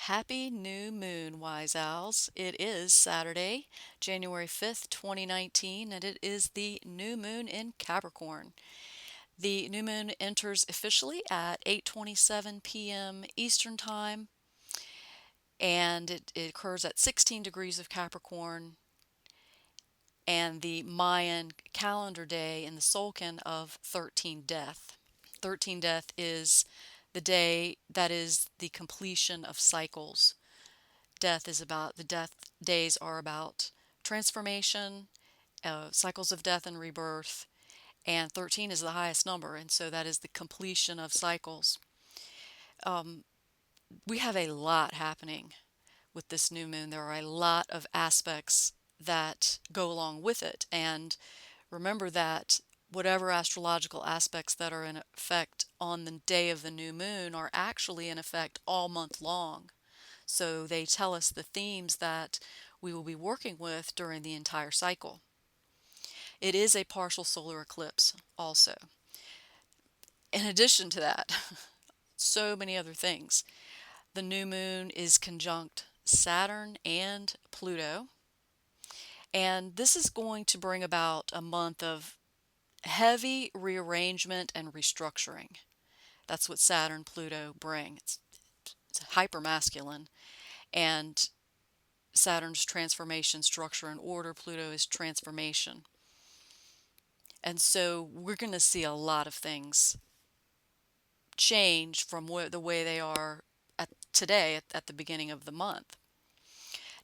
Happy New Moon, Wise Owls. It is Saturday, January 5th, 2019, and it is the new moon in Capricorn. The new moon enters officially at 8:27 p.m. Eastern Time, and it occurs at 16 degrees of Capricorn, and the Mayan calendar day in the Solcan of 13 Death. 13 Death is the day that is the completion of cycles. The death days are about transformation, cycles of death and rebirth, and 13 is the highest number, and so that is the completion of cycles. We have a lot happening with this new moon. There are a lot of aspects that go along with it, and remember that whatever astrological aspects that are in effect on the day of the new moon are actually in effect all month long. So they tell us the themes that we will be working with during the entire cycle. It is a partial solar eclipse also. In addition to that, so many other things. The new moon is conjunct Saturn and Pluto, and this is going to bring about a month of heavy rearrangement and restructuring. That's what Saturn Pluto bring. It's hyper masculine, and Saturn's transformation, structure, and order. Pluto is transformation. And so we're going to see a lot of things change from the way they are at the beginning of the month.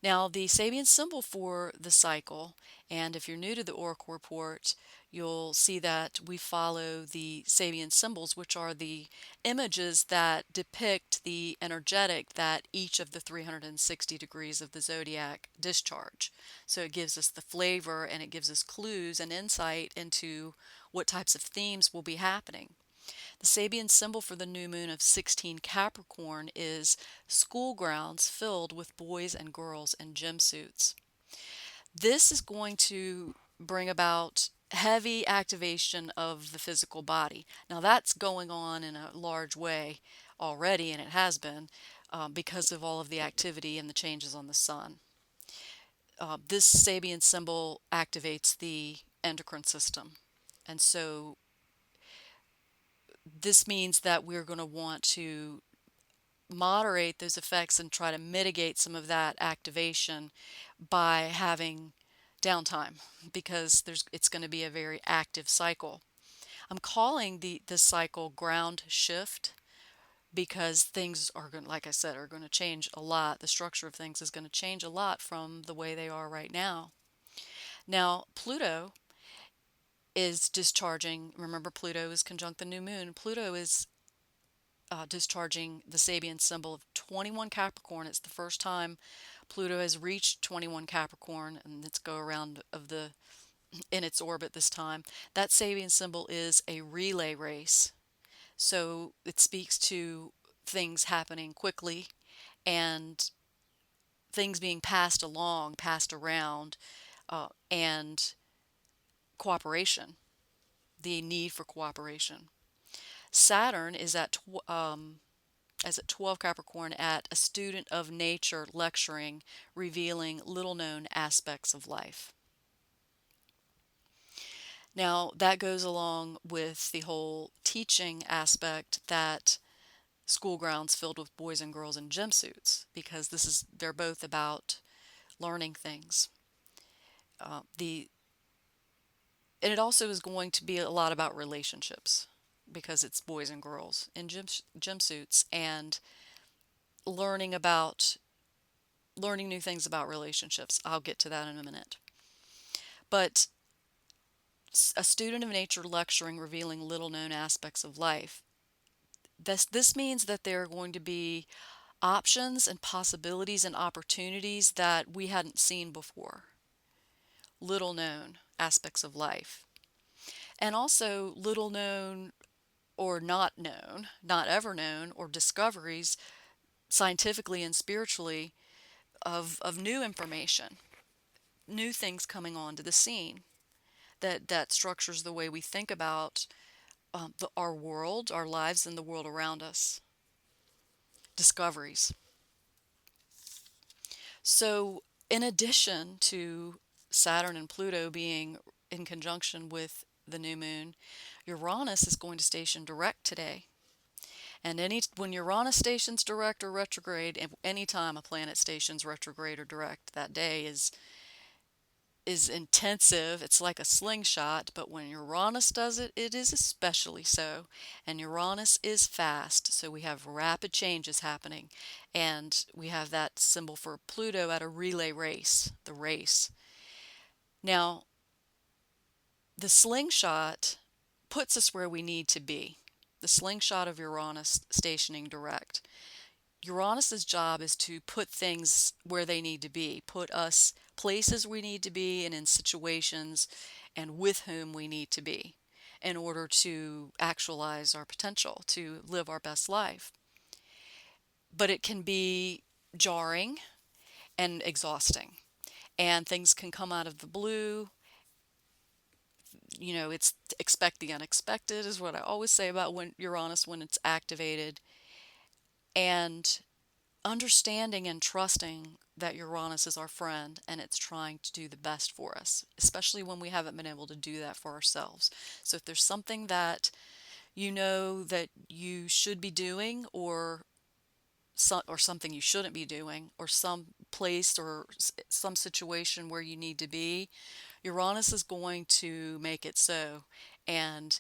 Now, the Sabian symbol for the cycle, and if you're new to the Oracle report, you'll see that we follow the Sabian symbols, which are the images that depict the energetic that each of the 360 degrees of the zodiac discharge. So it gives us the flavor and it gives us clues and insight into what types of themes will be happening. The Sabian symbol for the new moon of 16 Capricorn is school grounds filled with boys and girls in gym suits. This is going to bring about heavy activation of the physical body. Now, that's going on in a large way already, and it has been because of all of the activity and the changes on the sun. This Sabian symbol activates the endocrine system. And so this means that we're going to want to moderate those effects and try to mitigate some of that activation by having downtime because it's going to be a very active cycle. I'm calling this cycle ground shift because things are going, like I said, are going to change a lot. The structure of things is going to change a lot from the way they are right now. Now, Pluto is discharging. Remember, Pluto is conjunct the new moon. Pluto is discharging the Sabian symbol of 21 Capricorn. It's the first time Pluto has reached 21 Capricorn and its go around in its orbit this time. That Sabian symbol is a relay race. So it speaks to things happening quickly and things being passed along, passed around, and cooperation, the need for cooperation. Saturn is as at 12 Capricorn at a student of nature lecturing, revealing little known aspects of life. Now, that goes along with the whole teaching aspect that school grounds filled with boys and girls in gym suits, because they're both about learning things. The and it also is going to be a lot about relationships because it's boys and girls in gym suits and learning about learning new things about relationships. I'll get to that in a minute. But a student of nature lecturing, revealing little known aspects of life. This means that there are going to be options and possibilities and opportunities that we hadn't seen before. Little known aspects of life. And also little known or not known, not ever known, or discoveries scientifically and spiritually of new information, new things coming onto the scene that structures the way we think about our world, our lives, and the world around us. Discoveries. So, in addition to Saturn and Pluto being in conjunction with the new moon, Uranus is going to station direct today. And when Uranus stations direct or retrograde, anytime a planet stations retrograde or direct, that day is intensive. It's like a slingshot, but when Uranus does it, it is especially so. And Uranus is fast, so we have rapid changes happening. And we have that symbol for Pluto at a relay race, the race. Now, the slingshot puts us where we need to be. The slingshot of Uranus stationing direct. Uranus's job is to put things where they need to be, put us places we need to be and in situations and with whom we need to be in order to actualize our potential, to live our best life. But it can be jarring and exhausting, and things can come out of the blue. It's expect the unexpected is what I always say about when Uranus when it's activated, and understanding and trusting that Uranus is our friend and it's trying to do the best for us, especially when we haven't been able to do that for ourselves. So if there's something that you know that you should be doing, or something you shouldn't be doing, or some place or some situation where you need to be, Uranus is going to make it so. And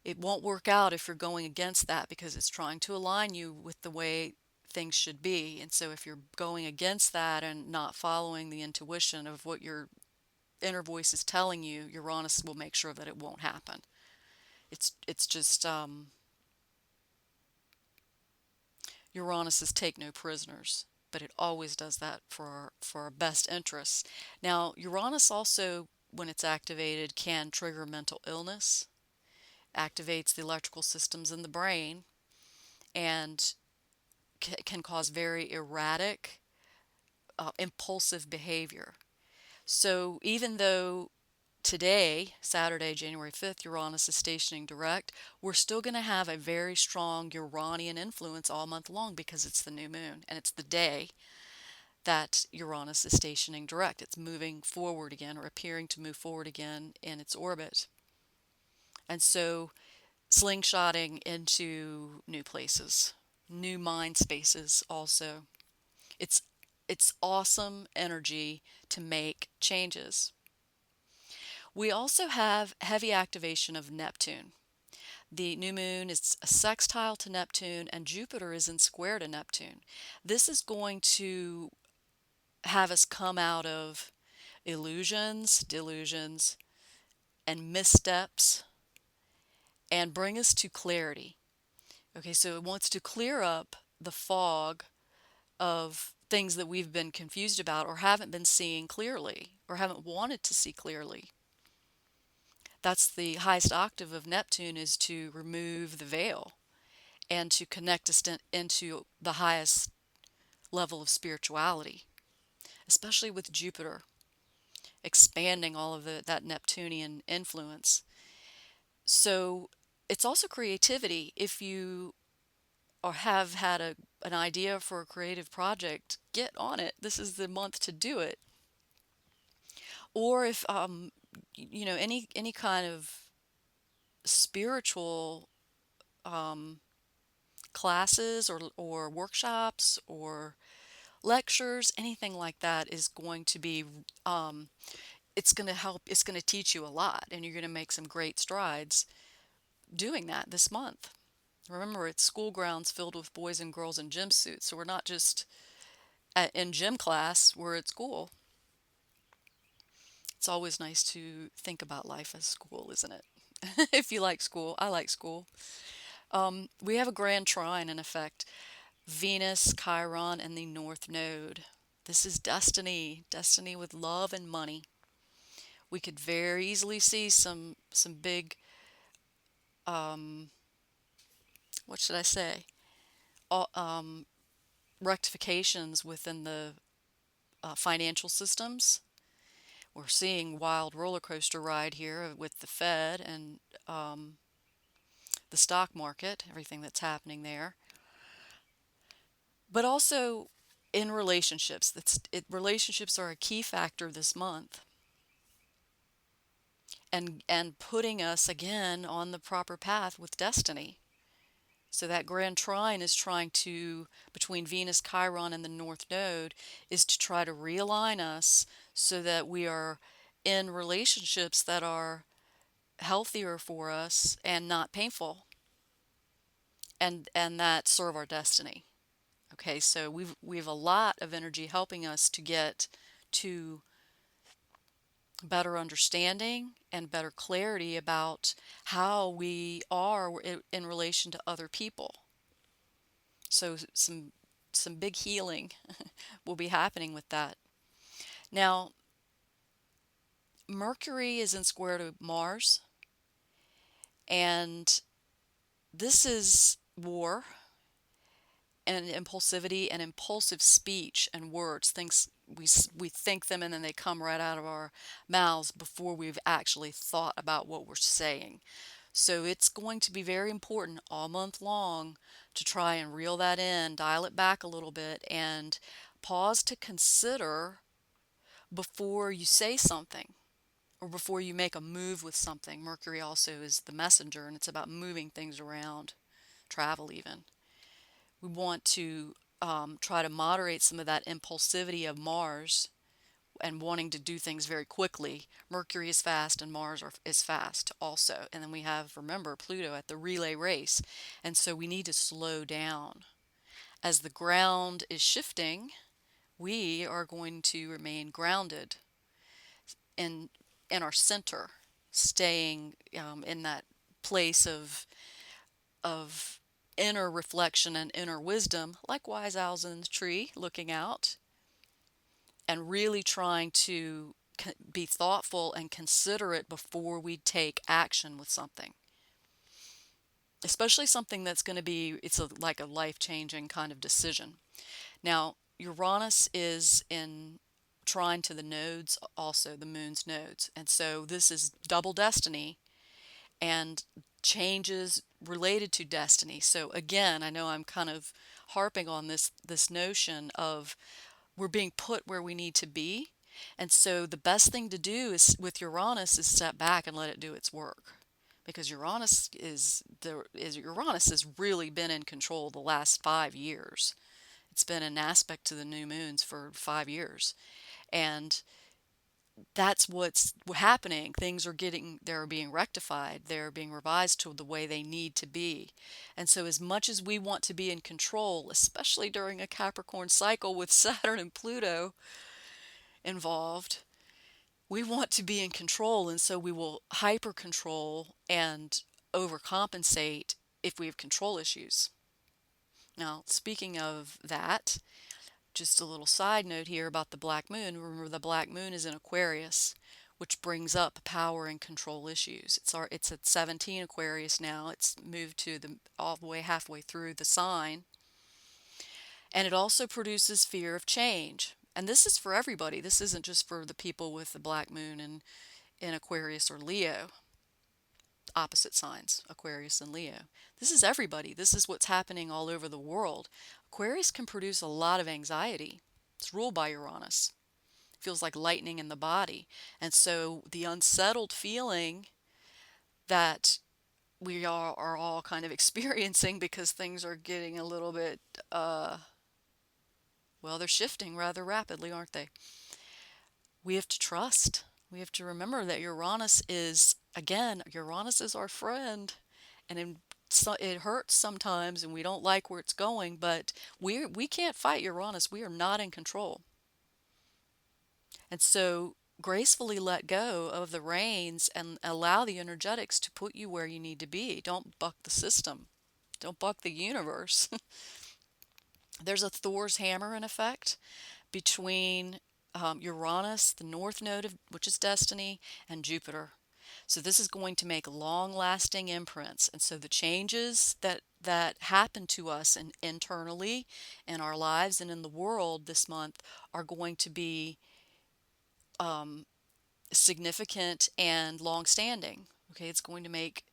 it won't work out if you're going against that because it's trying to align you with the way things should be. And so if you're going against that and not following the intuition of what your inner voice is telling you, Uranus will make sure that it won't happen. It's just Uranus is take no prisoners, but it always does that for our best interests. Now, Uranus also, when it's activated, can trigger mental illness, activates the electrical systems in the brain, and can cause very erratic, impulsive behavior. So even though today, Saturday, January 5th, Uranus is stationing direct, we're still going to have a very strong Uranian influence all month long because it's the new moon and it's the day that Uranus is stationing direct. It's moving forward again, or appearing to move forward again in its orbit. And so slingshotting into new places, new mind spaces also. It's it's awesome energy to make changes. We also have heavy activation of Neptune. The new moon is a sextile to Neptune, and Jupiter is in square to Neptune. This is going to have us come out of illusions, delusions, and missteps and bring us to clarity. Okay, so it wants to clear up the fog of things that we've been confused about or haven't been seeing clearly or haven't wanted to see clearly. That's the highest octave of Neptune, is to remove the veil and to connect us into the highest level of spirituality, especially with Jupiter expanding all of that Neptunian influence. So it's also creativity. If you or have had an idea for a creative project, get on it. This is the month to do it. Or if any kind of spiritual classes or workshops or lectures, anything like that is going to be it's going to help. It's going to teach you a lot, and you're going to make some great strides doing that this month. Remember, it's school grounds filled with boys and girls in gym suits, so we're not just in gym class, we're at school. It's always nice to think about life as school, isn't it? If you like school, I like school. We have a grand trine in effect, Venus, Chiron, and the North Node. This is destiny, destiny with love and money. We could very easily see some big, what should I say, uh, rectifications within the financial systems. We're seeing wild roller coaster ride here with the Fed and the stock market, everything that's happening there. But also, in relationships. Relationships are a key factor this month, and putting us again on the proper path with destiny. So that grand trine is trying to, between Venus, Chiron, and the North Node, is to try to realign us so that we are in relationships that are healthier for us and not painful, and that serve our destiny. Okay, so we've a lot of energy helping us to get to better understanding and better clarity about how we are in relation to other people. So some big healing will be happening with that. Now, Mercury is in square to Mars, and this is war and impulsivity and impulsive speech and words. Things we think them and then they come right out of our mouths before we've actually thought about what we're saying. So it's going to be very important all month long to try and reel that in, dial it back a little bit, and pause to consider before you say something or before you make a move with something. Mercury also is the messenger, and it's about moving things around, travel even. We want to try to moderate some of that impulsivity of Mars and wanting to do things very quickly. Mercury is fast and is fast also. And then we have, remember, Pluto at the relay race. And so we need to slow down. As the ground is shifting, we are going to remain grounded in, in our center, staying in that place of inner reflection and inner wisdom, like wise owls in the tree looking out, and really trying to be thoughtful and considerate before we take action with something, especially something that's going to be, like a life-changing kind of decision. Now, Uranus is in trine to the nodes, also the moon's nodes, and so this is double destiny and changes related to destiny. So again, I know I'm kind of harping on this notion of we're being put where we need to be. And so the best thing to do is with Uranus is step back and let it do its work. Because Uranus has really been in control the last 5 years. It's been an aspect to the new moons for 5 years. And that's what's happening. They're being rectified, they're being revised to the way they need to be. And so as much as we want to be in control, especially during a Capricorn cycle with Saturn and Pluto involved, we want to be in control, and so we will hyper control and overcompensate if we have control issues. Now, speaking of that, just a little side note here about the black moon. Remember, the black moon is in Aquarius, which brings up power and control issues. It's at 17 Aquarius now. It's moved to all the way halfway through the sign, and it also produces fear of change. And this is for everybody. This isn't just for the people with the black moon in Aquarius or Leo. Opposite signs, Aquarius and Leo. This is everybody. This is what's happening all over the world. Aquarius can produce a lot of anxiety. It's ruled by Uranus. It feels like lightning in the body. And so the unsettled feeling that we are all kind of experiencing because things are getting a little bit, they're shifting rather rapidly, aren't they? We have to trust. We have to remember that Uranus is our friend. And it hurts sometimes and we don't like where it's going, but we can't fight Uranus. We are not in control. And so gracefully let go of the reins and allow the energetics to put you where you need to be. Don't buck the system. Don't buck the universe. There's a Thor's hammer in effect between Uranus, the north node which is destiny, and Jupiter. So this is going to make long-lasting imprints. And so the changes that happen to us internally in our lives and in the world this month are going to be significant and long-standing. Okay, it's going to make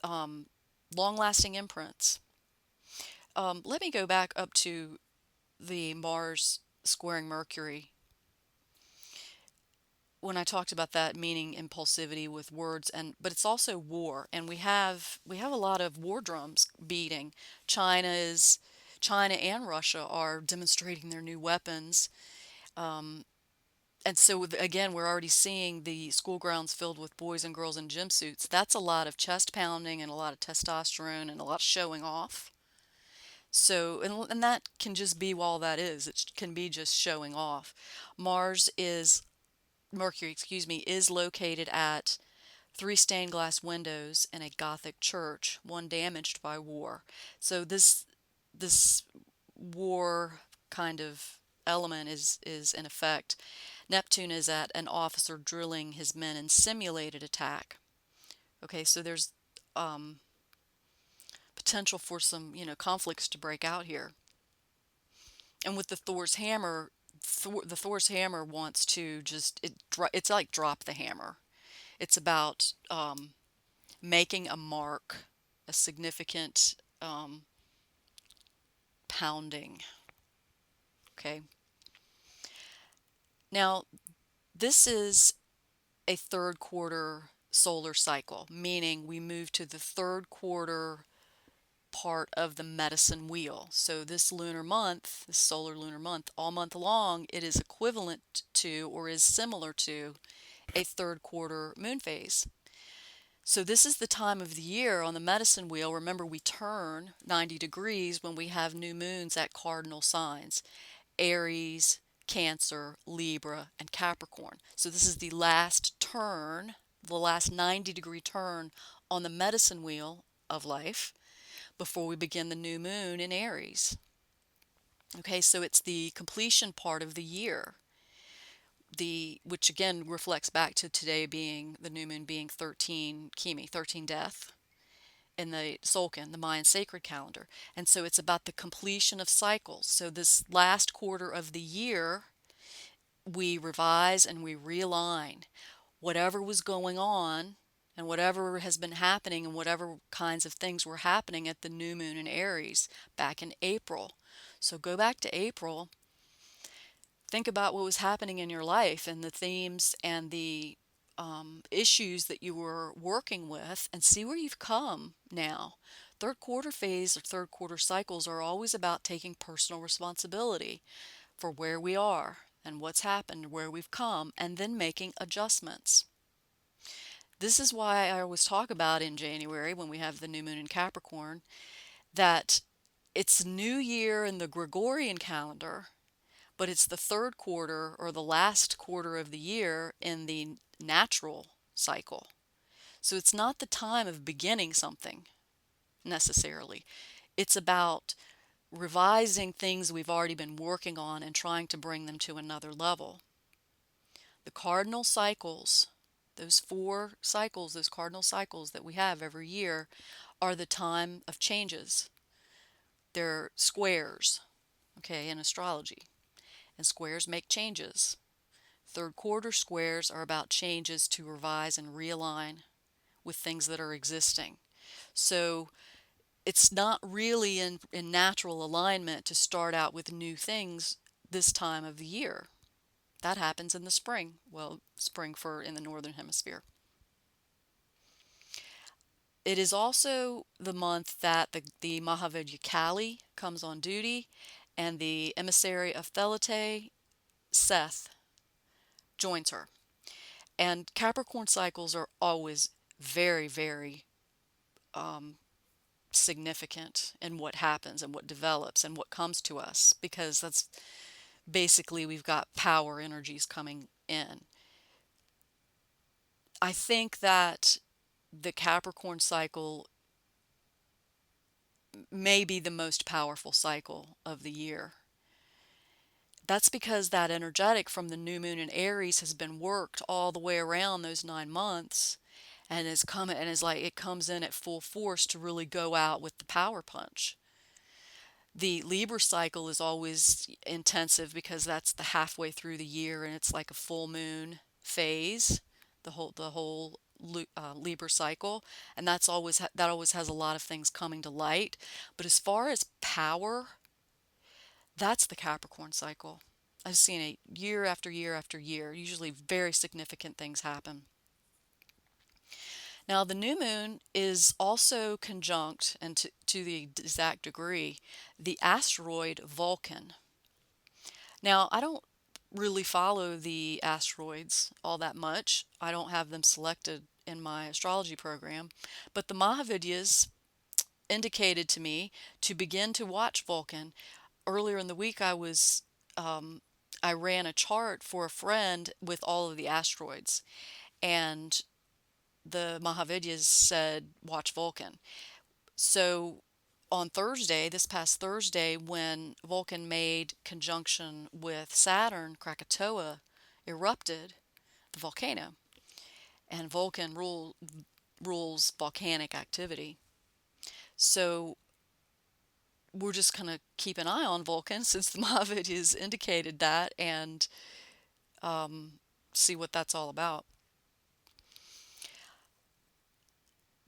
long-lasting imprints. Let me go back up to the Mars squaring Mercury, when I talked about that meaning impulsivity with words, and but it's also war, and we have a lot of war drums beating. China is China and Russia are demonstrating their new weapons. And so again, we're already seeing the school grounds filled with boys and girls in gym suits. That's a lot of chest pounding and a lot of testosterone and a lot of showing off. So, and that can just be all that is. It can be just showing off. Mars is Mercury, excuse me, is located at three stained glass windows in a Gothic church, one damaged by war. So this war kind of element is in effect. Neptune is at an officer drilling his men in simulated attack. Okay, so there's um, potential for some conflicts to break out here. And with the Thor's hammer, the Thor's hammer wants to just it's like drop the hammer. It's about making a mark, a significant pounding. Okay. Now, this is a third quarter solar cycle, meaning we move to the third quarter part of the medicine wheel. So this lunar month, this solar lunar month, all month long, it is equivalent to or is similar to a third quarter moon phase. So this is the time of the year on the medicine wheel. Remember, we turn 90 degrees when we have new moons at cardinal signs: Aries, Cancer, Libra, and Capricorn. So this is the last turn, the last 90-degree turn on the medicine wheel of life before we begin the new moon in Aries. Okay, so it's the completion part of the year, which again reflects back to today being the new moon being 13 Kimi, 13 death in the Solcan, the Mayan sacred calendar. And so it's about the completion of cycles. So this last quarter of the year, we revise and we realign whatever was going on and whatever has been happening and whatever kinds of things were happening at the new moon in Aries back in April. So go back to April, think about what was happening in your life and the themes and the issues that you were working with, and see where you've come now. Third quarter phase or third quarter cycles are always about taking personal responsibility for where we are and what's happened, where we've come, and then making adjustments. This is why I always talk about in January when we have the new moon in Capricorn that it's New Year in the Gregorian calendar, but it's the third quarter or the last quarter of the year in the natural cycle. So it's not the time of beginning something necessarily. It's about revising things we've already been working on and trying to bring them to another level. The cardinal cycles, those four cycles, those cardinal cycles that we have every year, are the time of changes. They're squares, okay, in astrology. And squares make changes. Third quarter squares are about changes to revise and realign with things that are existing. So it's not really in natural alignment to start out with new things this time of the year. That happens in the spring. Well, spring for in the northern hemisphere. It is also the month that the Mahavajra Kali comes on duty, and the emissary of Thelete, Seth, joins her. And Capricorn cycles are always very, very um, significant in what happens and what develops and what comes to us, because that's basically we've got power energies coming in. I think that the Capricorn cycle may be the most powerful cycle of the year. That's because that energetic from the new moon in Aries has been worked all the way around those 9 months and is coming and is like it comes in at full force to really go out with the power punch. The Libra cycle is always intensive because that's the halfway through the year and it's like a full moon phase, the whole Libra cycle, and that always has a lot of things coming to light. But as far as power, That's the Capricorn cycle. I've seen it year after year after year. Usually very significant things happen. Now, the new moon is also conjunct, and to the exact degree, the asteroid Vulcan. Now, I don't really follow the asteroids all that much. I don't have them selected in my astrology program, but the Mahavidyas indicated to me to begin to watch Vulcan. Earlier in the week, um, I ran a chart for a friend with all of the asteroids, and the Mahavidyas said watch Vulcan. So on Thursday, this past Thursday, when Vulcan made conjunction with Saturn, Krakatoa erupted the volcano, and rules volcanic activity. So we're just going to keep an eye on Vulcan since the Mahavit has indicated that, and um, see what that's all about.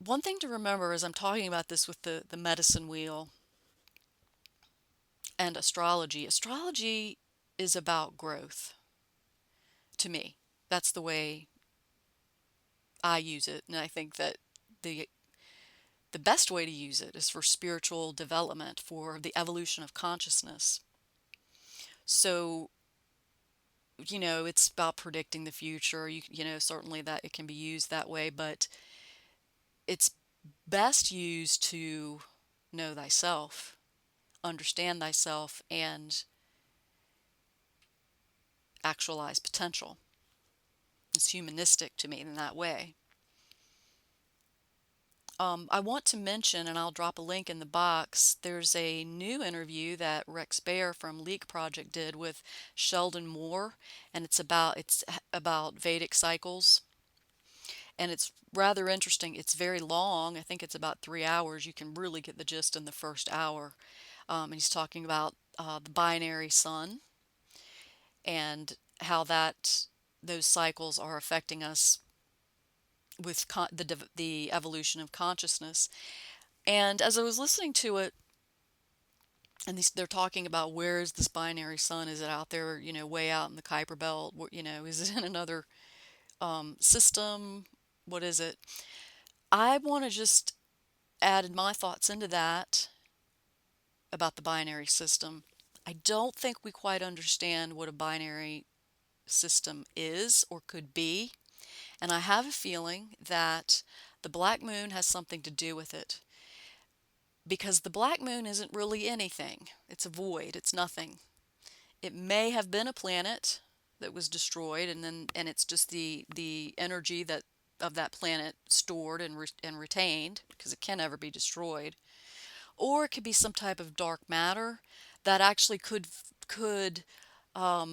One thing to remember as I'm talking about this with the medicine wheel and astrology is about growth to me. That's the way I use it, and I think that the the best way to use it is for spiritual development, for the evolution of consciousness. So, it's about predicting the future. Certainly that it can be used that way, but it's best used to know thyself, understand thyself, and actualize potential. It's humanistic to me in that way. I want to mention, and I'll drop a link in the box, there's a new interview that Rex Baer from Leak Project did with Sheldon Moore, and it's about Vedic cycles, and it's rather interesting. It's very long. I think it's about 3 hours. You can really get the gist in the first hour. And he's talking about the binary sun and how those cycles are affecting us with the evolution of consciousness. And as I was listening to it, and they're talking about where is this binary sun? Is it out there, way out in the Kuiper Belt? Is it in another system? What is it? I want to just add my thoughts into that about the binary system. I don't think we quite understand what a binary system is or could be, and I have a feeling that the black moon has something to do with it. Because the black moon isn't really anything. It's a void, it's nothing. It may have been a planet that was destroyed, and it's just the energy that of that planet stored and retained, because it can never be destroyed. Or it could be some type of dark matter that actually could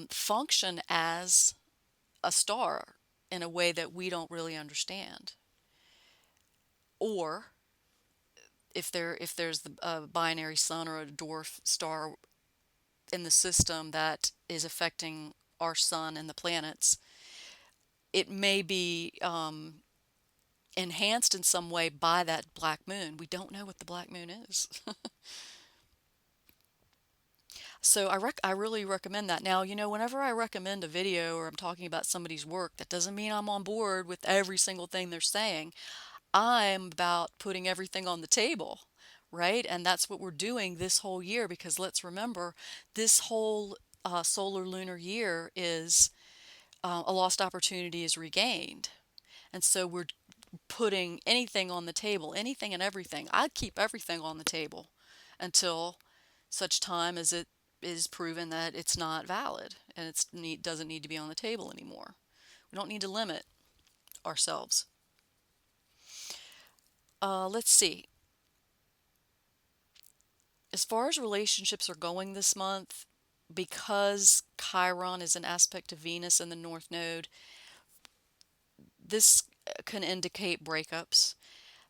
function as a star in a way that we don't really understand. Or if there's a binary sun or a dwarf star in the system that is affecting our sun and the planets, it may be enhanced in some way by that black moon. We don't know what the black moon is. So I really recommend that. Now, whenever I recommend a video or I'm talking about somebody's work, that doesn't mean I'm on board with every single thing they're saying. I'm about putting everything on the table, right? And that's what we're doing this whole year, because let's remember, this whole solar lunar year is a lost opportunity is regained. And so we're putting anything on the table, anything and everything. I'd keep everything on the table until such time as it is proven that it's not valid and doesn't need to be on the table anymore. We don't need to limit ourselves. Let's see. As far as relationships are going this month, because Chiron is an aspect to Venus in the North Node, this can indicate breakups.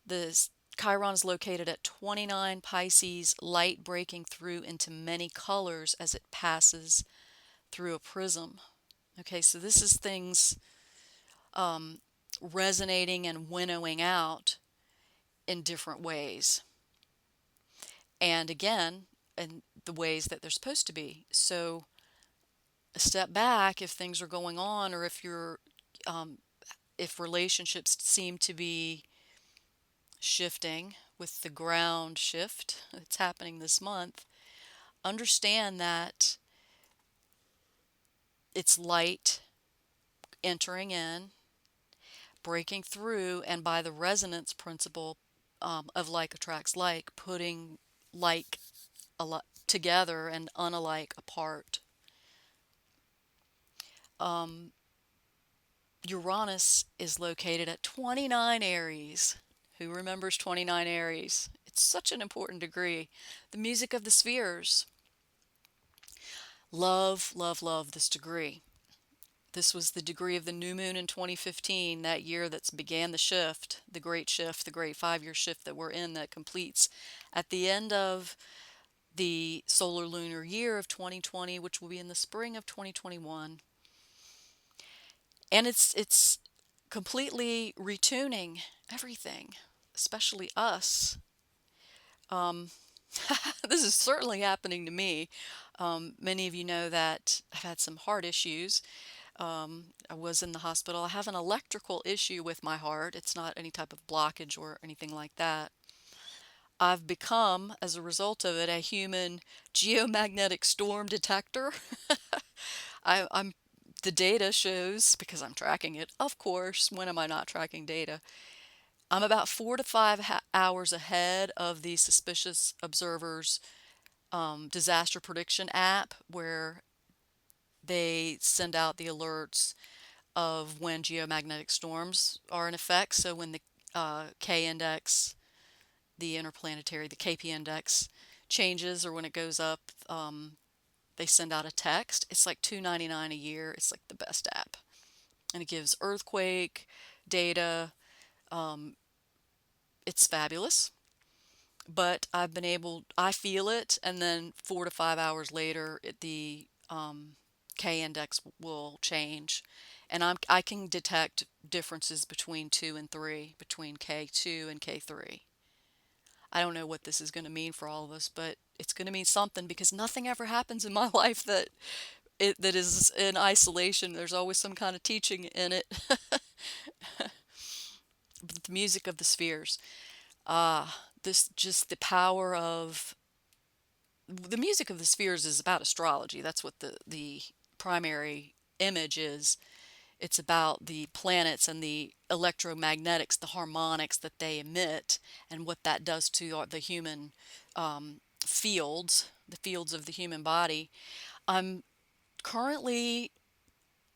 The Chiron is located at 29 Pisces, light breaking through into many colors as it passes through a prism. Okay, so this is things resonating and winnowing out in different ways. And again, and the ways that they're supposed to be. So a step back if things are going on, or um, if relationships seem to be shifting with the ground shift that's happening this month, understand that it's light entering in, breaking through, and by the resonance principle of like attracts like, putting like together and unalike apart. Um, Uranus is located at 29 Aries. Who remembers 29 Aries? It's such an important degree. The music of the spheres. Love, love, love this degree. This was the degree of the new moon in 2015, that year that began the shift, the great 5 year shift that we're in, that completes at the end of the solar lunar year of 2020, which will be in the spring of 2021. And it's completely retuning everything, especially us. Um, this is certainly happening to me. Many of you know that I've had some heart issues. I was in the hospital. I have an electrical issue with my heart. It's not any type of blockage or anything like that. I've become, as a result of it, a human geomagnetic storm detector. I'm the data shows, because I'm tracking it, of course. When am I not tracking data? I'm about 4 to 5 hours ahead of the suspicious observers disaster prediction app, where they send out the alerts of when geomagnetic storms are in effect. So when the K index, the interplanetary, the KP index changes, or when it goes up, they send out a text. It's like $2.99 a year. It's like the best app, and it gives earthquake data. Um, it's fabulous. But I feel it, and then 4 to 5 hours later, the K index will change, and I can detect differences between 2 and 3, between K2 and K3. I don't know what this is going to mean for all of us, but it's going to mean something, because nothing ever happens in my life that is in isolation. There's always some kind of teaching in it. But the music of the spheres. This just the power of the music of the spheres is about astrology. That's what the primary image is. It's about the planets and the electromagnetics, the harmonics that they emit, and what that does to the human fields, the fields of the human body. I'm currently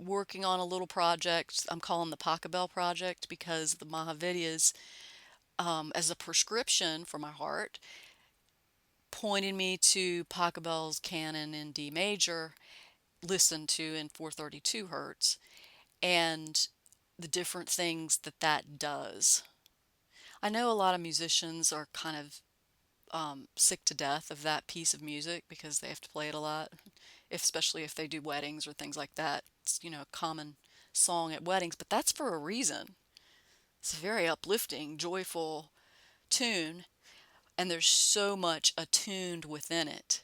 working on a little project I'm calling the Pachelbel Project, because the Mahavidyas, as a prescription for my heart, pointed me to Pachelbel's canon in D major, listened to in 432 hertz, and the different things that that does. I know a lot of musicians are kind of sick to death of that piece of music, because they have to play it a lot, especially if they do weddings or things like that. It's, a common song at weddings, but that's for a reason. It's a very uplifting, joyful tune, and there's so much attuned within it.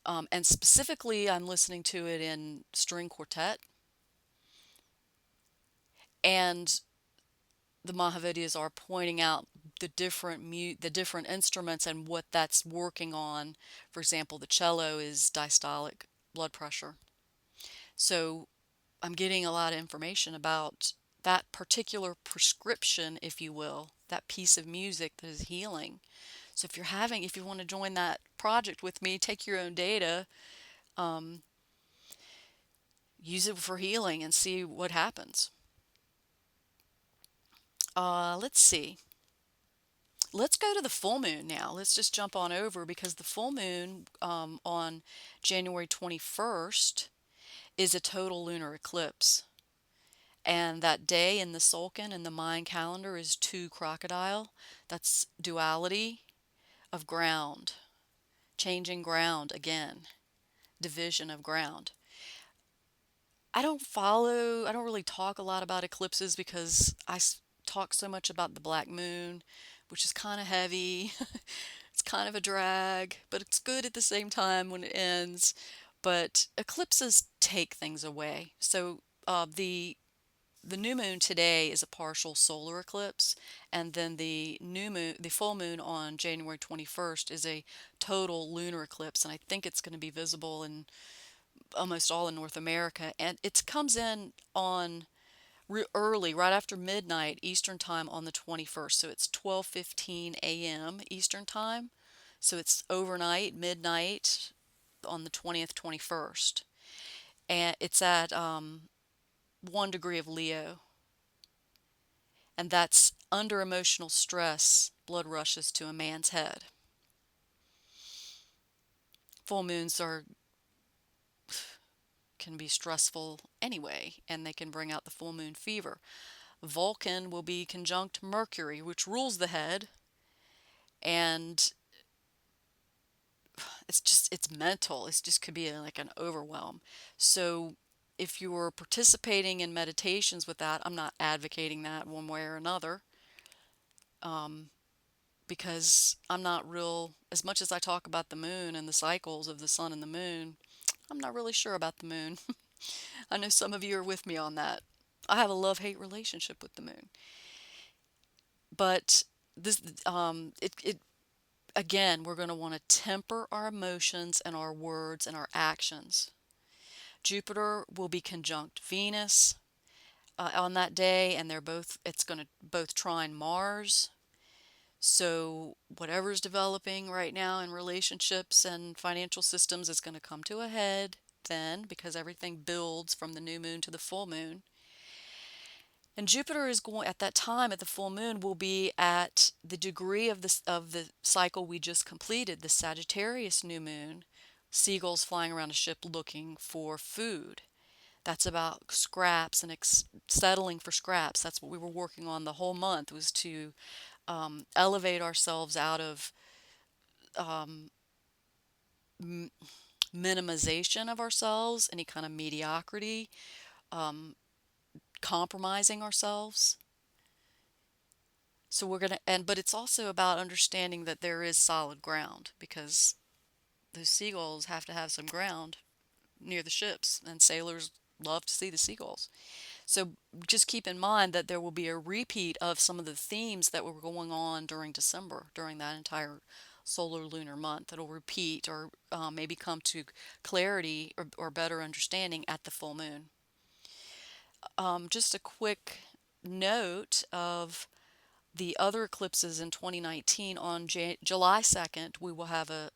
And specifically, I'm listening to it in string quartet, and the Mahavidyas are pointing out the different instruments and what that's working on. For example, the cello is diastolic blood pressure. So I'm getting a lot of information about that particular prescription, if you will, that piece of music that is healing. So if you want to join that project with me, take your own data, um, use it for healing, and see what happens. Let's see. Let's go to the full moon now. Let's just jump on over, because the full moon on January 21st is a total lunar eclipse. And that day in the Sulcan and the Mayan calendar is 2 crocodile. That's duality of ground, changing ground again, division of ground. I don't really talk a lot about eclipses, because talk so much about the black moon, which is kind of heavy. It's kind of a drag, but it's good at the same time when it ends. But eclipses take things away. So the new moon today is a partial solar eclipse, and then the full moon on January 21st is a total lunar eclipse, and I think it's going to be visible in almost all of North America. And it comes in on early, right after midnight Eastern time on the 21st. So it's 12:15 a.m. Eastern time. So it's overnight, midnight on the 20th, 21st. And it's at 1 degree of Leo. And that's under emotional stress, blood rushes to a man's head. Full moons are can be stressful anyway, and they can bring out the full moon fever. Vulcan will be conjunct Mercury, which rules the head, and it's mental. It's just could be like an overwhelm. So if you're participating in meditations with that, I'm not advocating that one way or another, um, because I'm not real, as much as I talk about the moon and the cycles of the sun and the moon, I'm not really sure about the moon. I know some of you are with me on that. I have a love-hate relationship with the moon. But this, it again, we're going to want to temper our emotions and our words and our actions. Jupiter will be conjunct Venus on that day, and it's going to both trine Mars. So whatever's developing right now in relationships and financial systems is going to come to a head then, because everything builds from the new moon to the full moon. And Jupiter is going at that time at the full moon will be at the degree of the cycle we just completed, the Sagittarius new moon, seagulls flying around a ship looking for food. That's about scraps and settling for scraps. That's what we were working on the whole month, was to elevate ourselves out of um, minimization of ourselves, any kind of mediocrity, um, compromising ourselves. So we're going to, but it's also about understanding that there is solid ground, because those seagulls have to have some ground near the ships, and sailors love to see the seagulls. So just keep in mind that there will be a repeat of some of the themes that were going on during December, during that entire solar lunar month. It'll repeat, or maybe come to clarity or better understanding at the full moon. Just a quick note of the other eclipses in 2019. On July 2nd, we will have a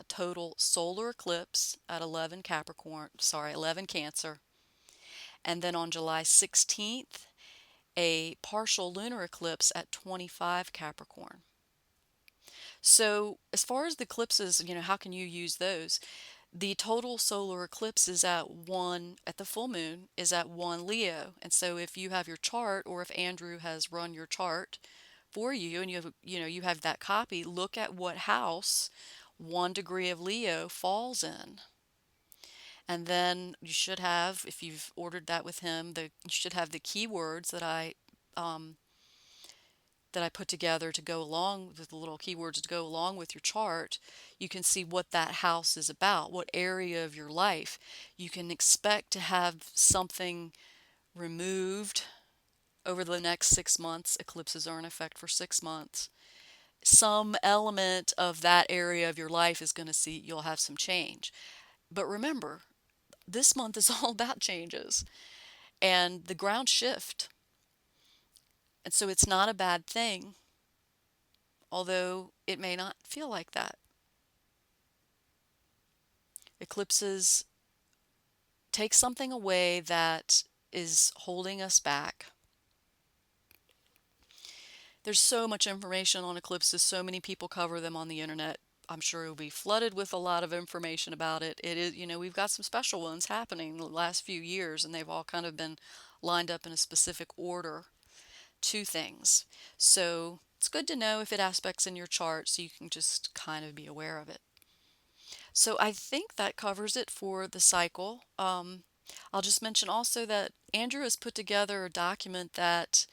total solar eclipse at 11 Capricorn, sorry, 11 Cancer. And then on July 16th, a partial lunar eclipse at 25 Capricorn. So as far as the eclipses, how can you use those? The total solar eclipse is at the full moon is at 1 Leo. And so if you have your chart, or if Andrew has run your chart for you, and you have that copy, look at what house 1 degree of Leo falls in. And then you should have, if you've ordered that with him, you should have the keywords um, that I put together to go along with the little keywords to go along with your chart. You can see what that house is about, what area of your life. You can expect to have something removed over the next 6 months. Eclipses are in effect for 6 months. Some element of that area of your life is going to see you'll have some change. But remember, this month is all about changes and the ground shift. And so it's not a bad thing, although it may not feel like that. Eclipses take something away that is holding us back. There's so much information on eclipses, so many people cover them on the internet. I'm sure you'll be flooded with a lot of information about it. It is, we've got some special ones happening the last few years, and they've all kind of been lined up in a specific order to things. So it's good to know if it aspects in your chart, so you can just kind of be aware of it. So I think that covers it for the cycle. I'll just mention also that Andrew has put together a document that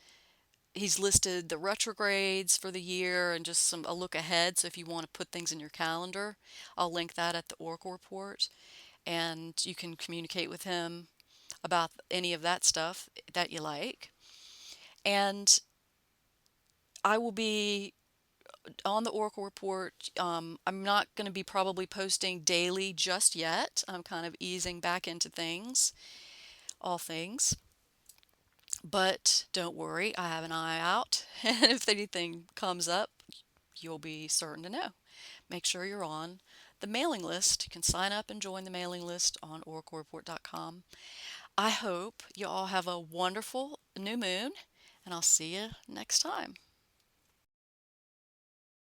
he's listed the retrogrades for the year and just a look ahead. So if you want to put things in your calendar, I'll link that at the Oracle report, and you can communicate with him about any of that stuff that you like. And I will be on the Oracle report. I'm not going to be probably posting daily just yet. I'm kind of easing back into things, all things. But don't worry, I have an eye out. And if anything comes up, you'll be certain to know. Make sure you're on the mailing list. You can sign up and join the mailing list on oraclereport.com. I hope you all have a wonderful new moon, and I'll see you next time.